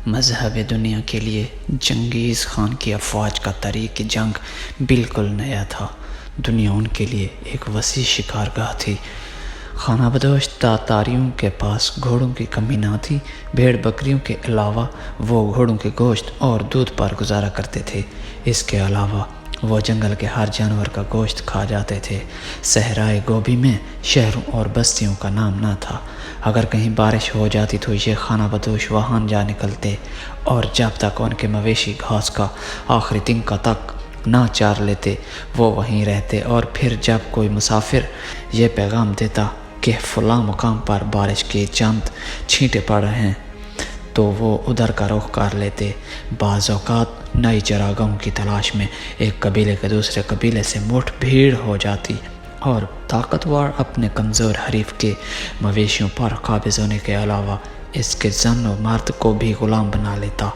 مذہب دنیا کے لیے چنگیز خان کی افواج کا طریق جنگ بالکل نیا تھا۔ دنیا ان کے لیے ایک وسیع شکارگاہ تھی۔ خانہ بدوش تاتاریوں کے پاس گھوڑوں کی کمی نہ تھی۔ بھیڑ بکریوں کے علاوہ وہ گھوڑوں کے گوشت اور دودھ پر گزارا کرتے تھے۔ اس کے علاوہ وہ جنگل کے ہر جانور کا گوشت کھا جاتے تھے۔ صحرائے گوبی میں شہروں اور بستیوں کا نام نہ تھا۔ اگر کہیں بارش ہو جاتی تو یہ خانہ بدوش وہاں جا نکلتے اور جب تک ان کے مویشی گھاس کا آخری تنکا تک نہ چار لیتے وہ وہیں رہتے، اور پھر جب کوئی مسافر یہ پیغام دیتا کہ فلاں مقام پر بارش کے چند چھینٹے پڑ رہے ہیں تو وہ ادھر کا رخ کر لیتے۔ بعض اوقات نئی چراگاہوں کی تلاش میں ایک قبیلے کے دوسرے قبیلے سے مٹھ بھیڑ ہو جاتی اور طاقتور اپنے کمزور حریف کے مویشیوں پر قابض ہونے کے علاوہ اس کے زن و مرد کو بھی غلام بنا لیتا۔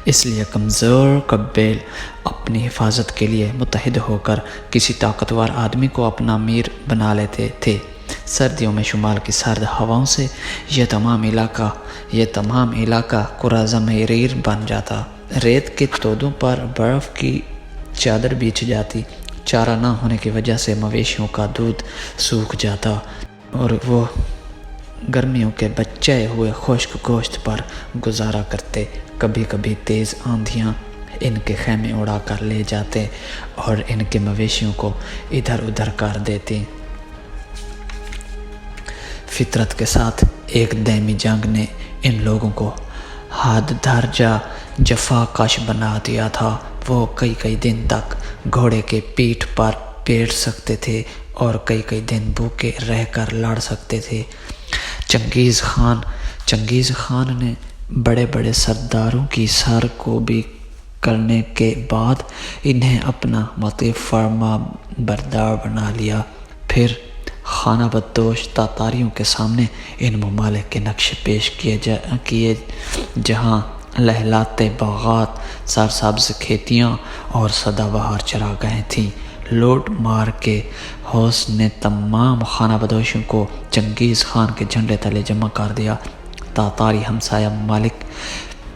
اس لیے کمزور قبائل اپنی حفاظت کے لیے متحد ہو کر کسی طاقتور آدمی کو اپنا امیر بنا لیتے تھے۔ سردیوں میں شمال کی سرد ہواؤں سے یہ تمام علاقہ قرہ زمہریر بن جاتا۔ ریت کے تودوں پر برف کی چادر بچھ جاتی۔ چارہ نہ ہونے کی وجہ سے مویشیوں کا دودھ سوکھ جاتا اور وہ گرمیوں کے بچے ہوئے خشک گوشت پر گزارا کرتے۔ کبھی کبھی تیز آندھیاں ان کے خیمے اڑا کر لے جاتے اور ان کے مویشیوں کو ادھر ادھر کر دیتی۔ فطرت کے ساتھ ایک دائمی جنگ نے ان لوگوں کو حد درجہ جفا کش بنا دیا تھا۔ وہ کئی دن تک گھوڑے کے پیٹھ پر بیٹھ سکتے تھے اور کئی دن بھوکے رہ کر لڑ سکتے تھے۔ چنگیز خان نے بڑے بڑے سرداروں کی سرکوبی کرنے کے بعد انہیں اپنا مطیع فرما بردار بنا لیا۔ پھر خانہ بدوش تاتاریوں کے سامنے ان ممالک کے نقشے پیش کیے جہاں لہلاتے باغات، سرسبز کھیتیاں اور سدا بہار چراگاہیں تھیں۔ لوٹ مار کے ہوس نے تمام خانہ بدوشوں کو چنگیز خان کے جھنڈے تلے جمع کر دیا۔ تاتاری ہمسایہ ممالک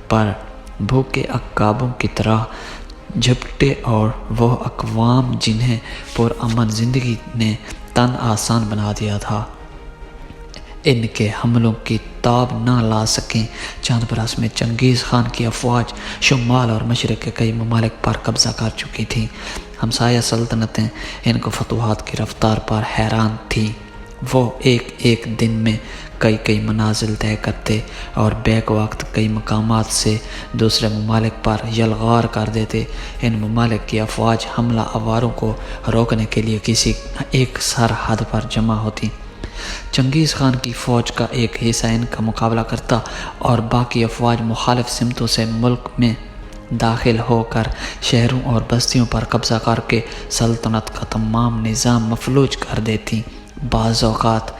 پر بھوکے عقابوں کی طرح جھپٹے اور وہ اقوام جنہیں پرامن زندگی نے تن آسان بنا دیا تھا ان کے حملوں کی تاب نہ لا سکیں۔ چند برس میں چنگیز خان کی افواج شمال اور مشرق کے کئی ممالک پر قبضہ کر چکی تھیں۔ ہمسایہ سلطنتیں ان کو فتوحات کی رفتار پر حیران تھیں۔ وہ ایک دن میں کئی منازل طے کرتے اور بیک وقت کئی مقامات سے دوسرے ممالک پر یلغار کر دیتے۔ ان ممالک کی افواج حملہ آوروں کو روکنے کے لیے کسی ایک سرحد پر جمع ہوتی۔ چنگیز خان کی فوج کا ایک حصہ ان کا مقابلہ کرتا اور باقی افواج مخالف سمتوں سے ملک میں داخل ہو کر شہروں اور بستیوں پر قبضہ کر کے سلطنت کا تمام نظام مفلوج کر دیتی۔ بعض اوقات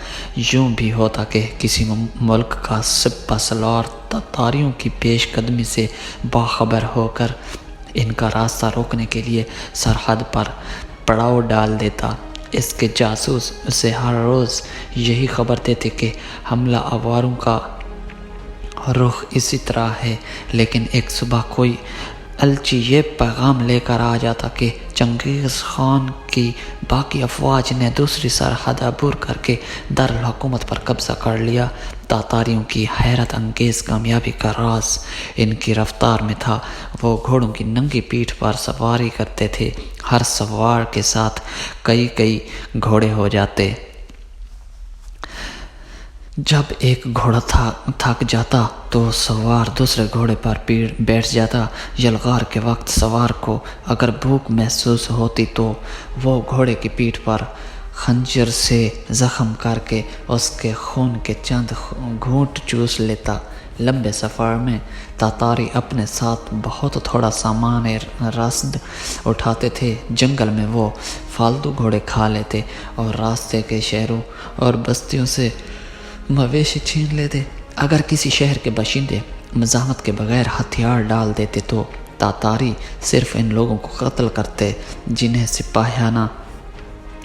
یوں بھی ہوتا کہ کسی ملک کا سپہ سالار تاتاریوں کی پیش قدمی سے باخبر ہو کر ان کا راستہ روکنے کے لیے سرحد پر پڑاؤ ڈال دیتا۔ اس کے جاسوس اسے ہر روز یہی خبر دیتے کہ حملہ آوروں کا رخ اسی طرح ہے، لیکن ایک صبح کوئی الچی یہ پیغام لے کر آ جاتا کہ چنگیز خان کی باقی افواج نے دوسری سرحد عبور کر کے دارالحکومت پر قبضہ کر لیا۔ تاتاریوں کی حیرت انگیز کامیابی کا راز ان کی رفتار میں تھا۔ وہ گھوڑوں کی ننگی پیٹھ پر سواری کرتے تھے۔ ہر سوار کے ساتھ کئی گھوڑے ہو جاتے۔ جب ایک گھوڑا تھک جاتا تو سوار دوسرے گھوڑے پر بیٹھ جاتا۔ یلغار کے وقت سوار کو اگر بھوک محسوس ہوتی تو وہ گھوڑے کی پیٹھ پر خنجر سے زخم کر کے اس کے خون کے چند گھونٹ چوس لیتا۔ لمبے سفر میں تاتاری اپنے ساتھ بہت تھوڑا سامان رسد اٹھاتے تھے۔ جنگل میں وہ فالتو گھوڑے کھا لیتے اور راستے کے شہروں اور بستیوں سے مویشی چھین لیتے۔ اگر کسی شہر کے باشندے مزاحمت کے بغیر ہتھیار ڈال دیتے تو تاتاری صرف ان لوگوں کو قتل کرتے جنہیں سپاہیانہ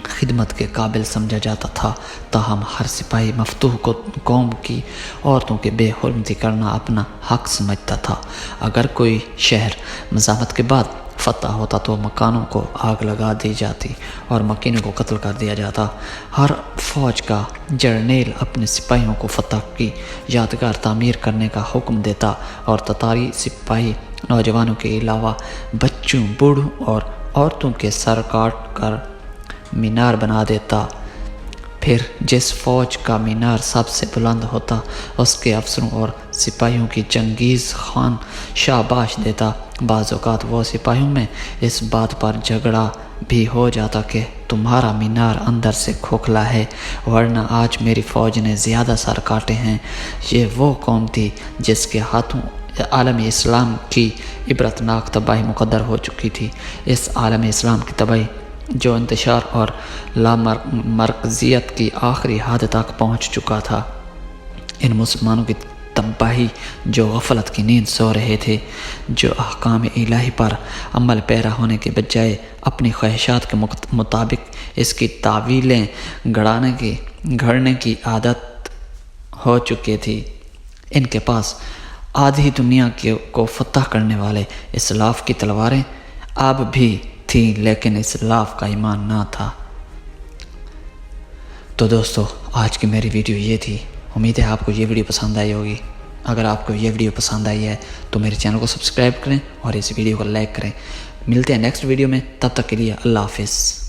خدمت کے قابل سمجھا جاتا تھا، تاہم ہر سپاہی مفتوح کو قوم کی عورتوں کے بے حرمتی کرنا اپنا حق سمجھتا تھا۔ اگر کوئی شہر مزاحمت کے بعد فتح ہوتا تو مکانوں کو آگ لگا دی جاتی اور مکینوں کو قتل کر دیا جاتا۔ ہر فوج کا جرنیل اپنے سپاہیوں کو فتح کی یادگار تعمیر کرنے کا حکم دیتا اور تتاری سپاہی نوجوانوں کے علاوہ بچوں، بوڑھوں اور عورتوں کے سر کاٹ کر مینار بنا دیتا۔ پھر جس فوج کا مینار سب سے بلند ہوتا اس کے افسروں اور سپاہیوں کی چنگیز خان شاباش دیتا۔ بعض اوقات وہ سپاہیوں میں اس بات پر جھگڑا بھی ہو جاتا کہ تمہارا مینار اندر سے کھوکھلا ہے، ورنہ آج میری فوج نے زیادہ سر کاٹے ہیں۔ یہ وہ قوم تھی جس کے ہاتھوں عالم اسلام کی عبرتناک تباہی مقدر ہو چکی تھی۔ اس عالم اسلام کی تباہی جو انتشار اور لامرکزیت کی آخری حد تک پہنچ چکا تھا، ان مسلمانوں کی تباہی جو غفلت کی نیند سو رہے تھے، جو احکام الہی پر عمل پیرا ہونے کے بجائے اپنی خواہشات کے مطابق اس کی تعویلیں گھڑنے کی عادت ہو چکے تھی۔ ان کے پاس آدھی دنیا کو فتح کرنے والے اسلاف کی تلواریں اب بھی تھیں، لیکن اسلاف کا ایمان نہ تھا۔ تو دوستو، آج کی میری ویڈیو یہ تھی۔ امید ہے آپ کو یہ ویڈیو پسند آئی ہوگی۔ اگر آپ کو یہ ویڈیو پسند آئی ہے تو میرے چینل کو سبسکرائب کریں اور اس ویڈیو کو لائک کریں۔ ملتے ہیں نیکسٹ ویڈیو میں، تب تک کے لیے اللہ حافظ۔